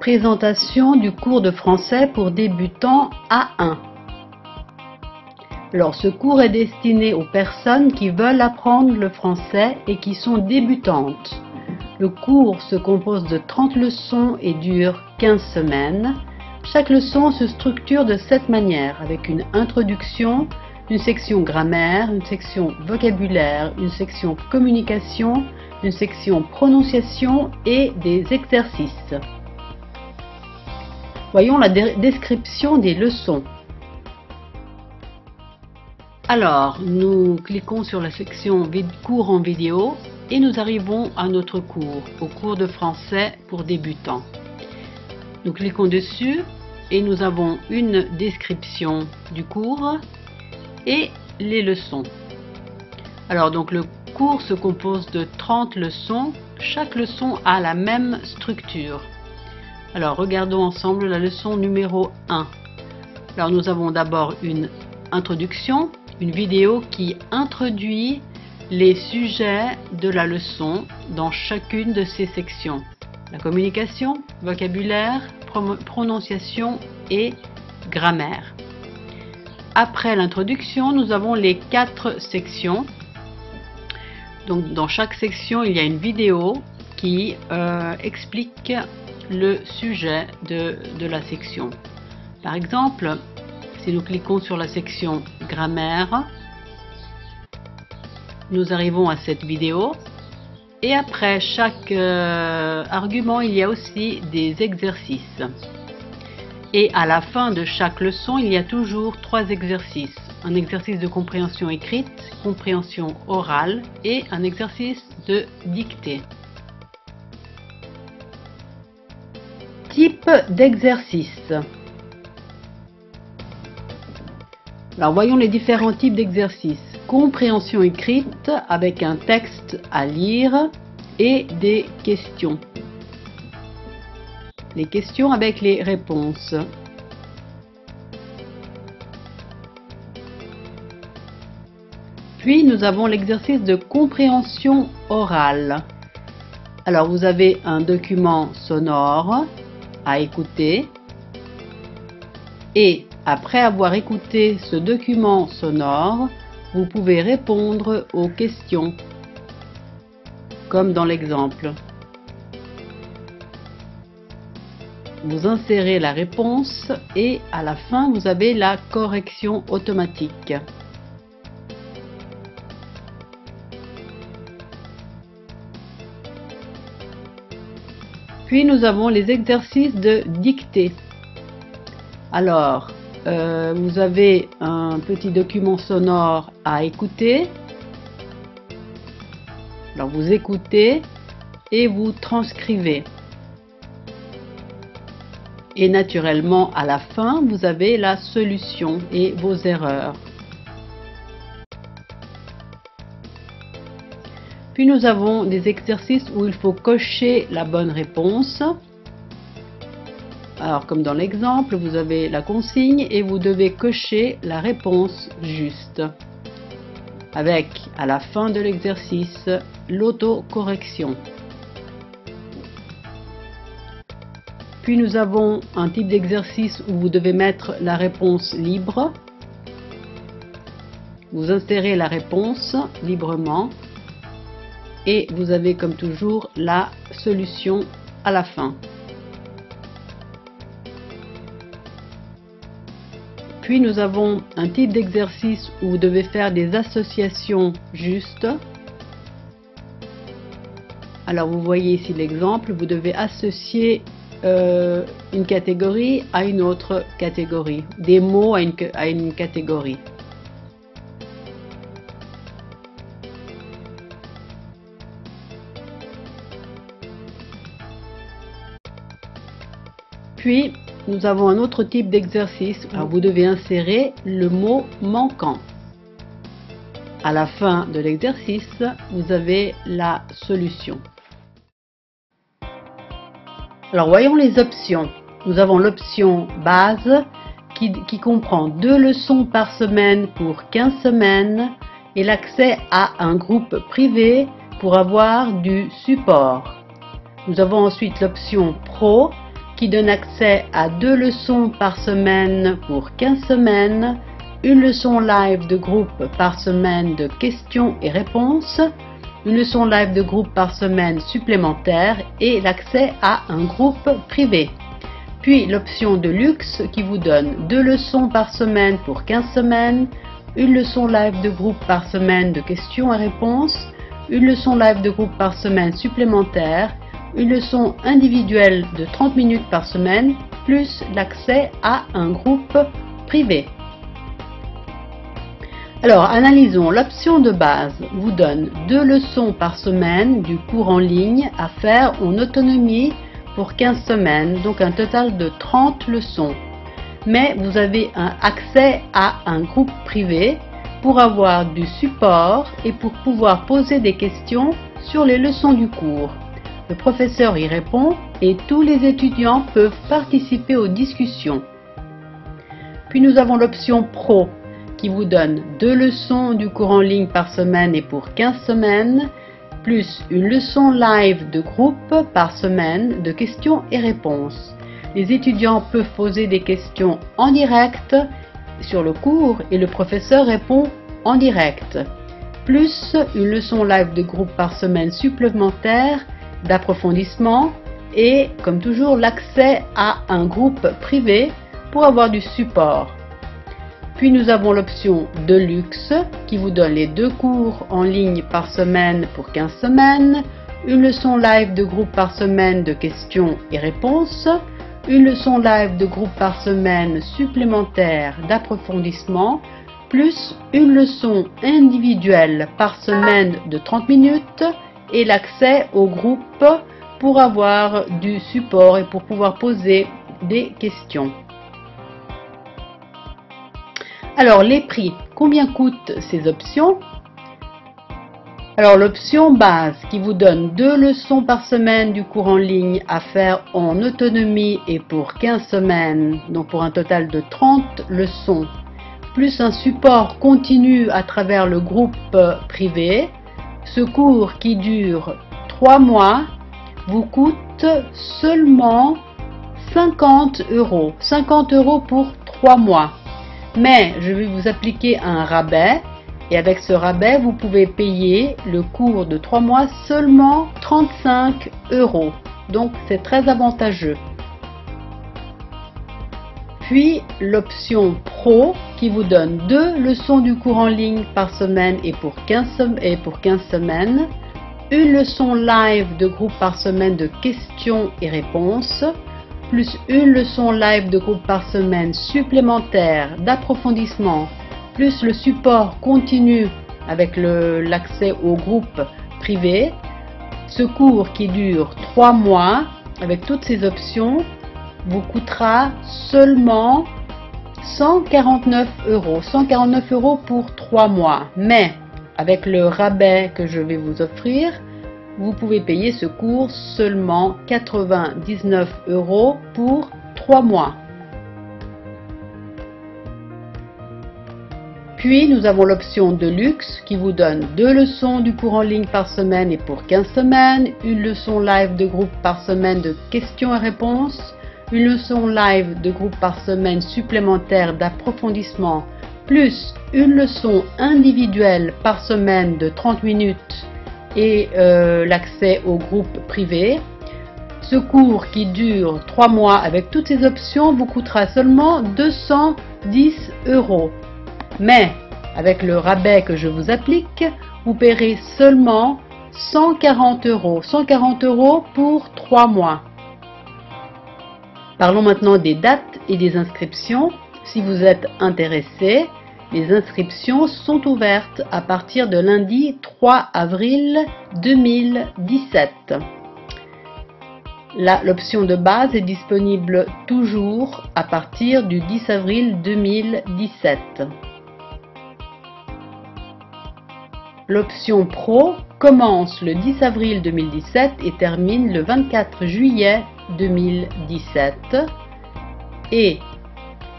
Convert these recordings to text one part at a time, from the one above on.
Présentation du cours de français pour débutants A1. Alors, ce cours est destiné aux personnes qui veulent apprendre le français et qui sont débutantes. Le cours se compose de 30 leçons et dure 15 semaines. Chaque leçon se structure de cette manière, avec une introduction, une section grammaire, une section vocabulaire, une section communication, une section prononciation et des exercices. Voyons la description des leçons. Alors, nous cliquons sur la section cours en vidéo et nous arrivons à notre cours, au cours de français pour débutants. Nous cliquons dessus et nous avons une description du cours et les leçons. Alors, donc le cours se compose de 30 leçons. Chaque leçon a la même structure. Alors, regardons ensemble la leçon numéro 1. Alors, nous avons d'abord une introduction, une vidéo qui introduit les sujets de la leçon dans chacune de ces sections. La communication, vocabulaire, prononciation et grammaire. Après l'introduction, nous avons les 4 sections. Donc, dans chaque section, il y a une vidéo qui explique le sujet de la section. Par exemple, si nous cliquons sur la section grammaire, nous arrivons à cette vidéo et après chaque argument, il y a aussi des exercices. Et à la fin de chaque leçon, il y a toujours 3 exercices. Un exercice de compréhension écrite, compréhension orale et un exercice de dictée. Type d'exercice. Alors voyons les différents types d'exercices. Compréhension écrite avec un texte à lire et des questions. Les questions avec les réponses. Puis nous avons l'exercice de compréhension orale. Alors vous avez un document sonore à écouter et après avoir écouté ce document sonore, vous pouvez répondre aux questions, comme dans l'exemple. Vous insérez la réponse et à la fin, vous avez la correction automatique. Puis nous avons les exercices de dictée. Alors, vous avez un petit document sonore à écouter. Alors vous écoutez et vous transcrivez. Et naturellement, à la fin, vous avez la solution et vos erreurs. Puis nous avons des exercices où il faut cocher la bonne réponse. Alors comme dans l'exemple, vous avez la consigne et vous devez cocher la réponse juste. Avec, à la fin de l'exercice, l'autocorrection. Puis nous avons un type d'exercice où vous devez mettre la réponse libre. Vous insérez la réponse librement. Et vous avez comme toujours la solution à la fin. Puis nous avons un type d'exercice où vous devez faire des associations justes. Alors vous voyez ici l'exemple, vous devez associer une catégorie à une autre catégorie, des mots à une catégorie. Puis, nous avons un autre type d'exercice. Alors, vous devez insérer le mot manquant. À la fin de l'exercice, vous avez la solution. Alors, voyons les options. Nous avons l'option base qui comprend 2 leçons par semaine pour 15 semaines et l'accès à un groupe privé pour avoir du support. Nous avons ensuite l'option Pro qui donne accès à 2 leçons par semaine pour 15 semaines, une leçon live de groupe par semaine de questions et réponses, une leçon live de groupe par semaine supplémentaire et l'accès à un groupe privé. Puis l'option de luxe qui vous donne 2 leçons par semaine pour 15 semaines, une leçon live de groupe par semaine de questions et réponses, une leçon live de groupe par semaine supplémentaire, une leçon individuelle de 30 minutes par semaine, plus l'accès à un groupe privé. Alors, analysons. L'option de base vous donne 2 leçons par semaine du cours en ligne à faire en autonomie pour 15 semaines, donc un total de 30 leçons. Mais vous avez un accès à un groupe privé pour avoir du support et pour pouvoir poser des questions sur les leçons du cours. Le professeur y répond et tous les étudiants peuvent participer aux discussions. Puis nous avons l'option Pro qui vous donne 2 leçons du cours en ligne par semaine et pour 15 semaines, plus une leçon live de groupe par semaine de questions et réponses. Les étudiants peuvent poser des questions en direct sur le cours et le professeur répond en direct. Plus une leçon live de groupe par semaine supplémentaire d'approfondissement et, comme toujours, l'accès à un groupe privé pour avoir du support. Puis nous avons l'option de luxe qui vous donne les 2 cours en ligne par semaine pour 15 semaines, une leçon live de groupe par semaine de questions et réponses, une leçon live de groupe par semaine supplémentaire d'approfondissement, plus une leçon individuelle par semaine de 30 minutes et l'accès au groupe pour avoir du support et pour pouvoir poser des questions. Alors les prix, combien coûtent ces options? Alors l'option base qui vous donne 2 leçons par semaine du cours en ligne à faire en autonomie et pour 15 semaines, donc pour un total de 30 leçons, plus un support continu à travers le groupe privé. Ce cours qui dure 3 mois vous coûte seulement 50 €. 50 € pour 3 mois. Mais je vais vous appliquer un rabais et avec ce rabais, vous pouvez payer le cours de 3 mois seulement 35 €. Donc c'est très avantageux. Puis l'option Pro qui vous donne 2 leçons du cours en ligne par semaine et pour 15 semaines, une leçon live de groupe par semaine de questions et réponses, plus une leçon live de groupe par semaine supplémentaire d'approfondissement, plus le support continu avec l'accès au groupe privé. Ce cours qui dure 3 mois, avec toutes ces options, vous coûtera seulement 149 €. 149 € pour 3 mois. Mais avec le rabais que je vais vous offrir, vous pouvez payer ce cours seulement 99 € pour 3 mois. Puis nous avons l'option de luxe qui vous donne 2 leçons du cours en ligne par semaine et pour 15 semaines, une leçon live de groupe par semaine de questions et réponses, une leçon live de groupe par semaine supplémentaire d'approfondissement, plus une leçon individuelle par semaine de 30 minutes et l'accès au groupe privé. Ce cours qui dure 3 mois avec toutes ces options vous coûtera seulement 210 €. Mais avec le rabais que je vous applique, vous paierez seulement 140 €. 140 € pour 3 mois. Parlons maintenant des dates et des inscriptions. Si vous êtes intéressé, les inscriptions sont ouvertes à partir de lundi 3 avril 2017. L'option de base est disponible toujours à partir du 10 avril 2017. L'option Pro commence le 10 avril 2017 et termine le 24 juillet 2017. Et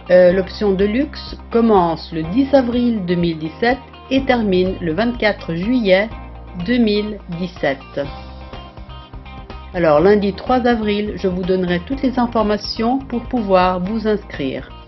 l'option de luxe commence le 10 avril 2017 et termine le 24 juillet 2017. Alors lundi 3 avril, je vous donnerai toutes les informations pour pouvoir vous inscrire.